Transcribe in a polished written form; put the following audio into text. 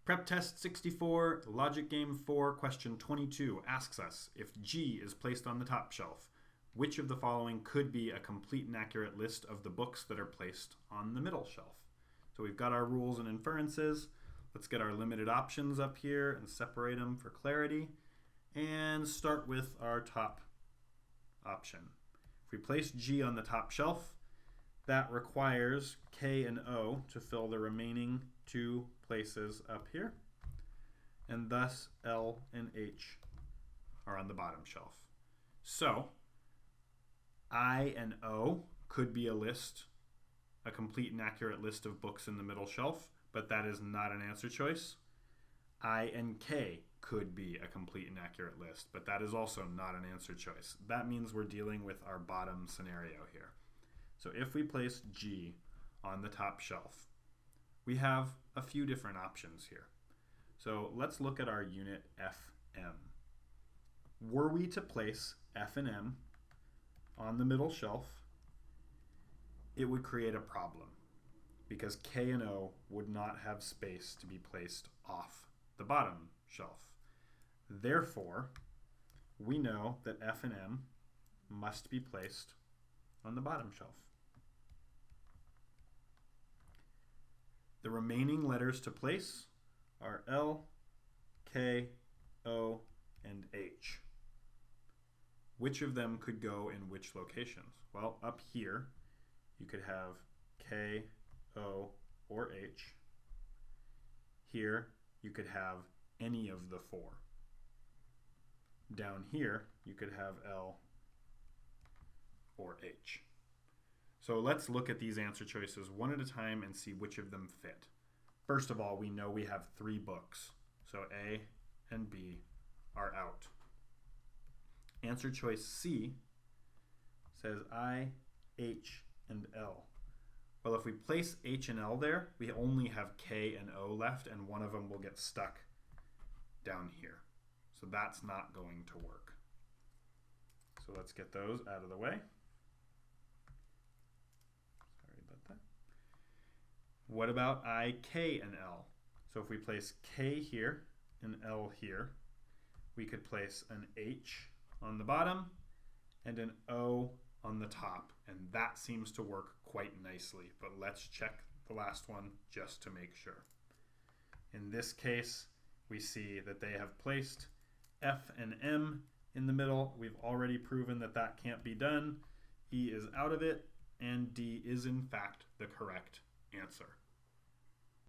Prep Test 64, Logic Game 4, question 22 asks us, if G is placed on the top shelf, which of the following could be a complete and accurate list of the books that are placed on the middle shelf? So we've got our rules and inferences. Let's get our limited options up here and separate them for clarity. And start with our top option. If we place G on the top shelf, that requires K and O to fill the remaining two places up here, and thus L and H are on the bottom shelf. So I and O could be a list, a complete and accurate list of books in the middle shelf, but that is not an answer choice. I and K could be a complete and accurate list, but that is also not an answer choice. That means we're dealing with our bottom scenario here. So if we place G on the top shelf, we have a few different options here. So let's look at our unit FM. Were we to place F and M on the middle shelf, it would create a problem because K and O would not have space to be placed off the bottom shelf. Therefore, we know that F and M must be placed on the bottom shelf. The remaining letters to place are L, K, O, and H. Which of them could go in which locations? Well, up here, you could have K, O, or H. Here, you could have any of the four. Down here, you could have L or H. So let's look at these answer choices one at a time and see which of them fit. First of all, we know we have 3 books, so A and B are out. Answer choice C says I, H, and L. Well, if we place H and L there, we only have K and O left, and one of them will get stuck down here. So that's not going to work. So let's get those out of the way. Sorry about that. What about I, K, and L? So if we place K here and L here, we could place an H on the bottom and an O on the top, and that seems to work quite nicely, but let's check the last one just to make sure. In this case, we see that they have placed F and M in the middle. We've already proven that that can't be done. E is out of it, and D is in fact the correct answer.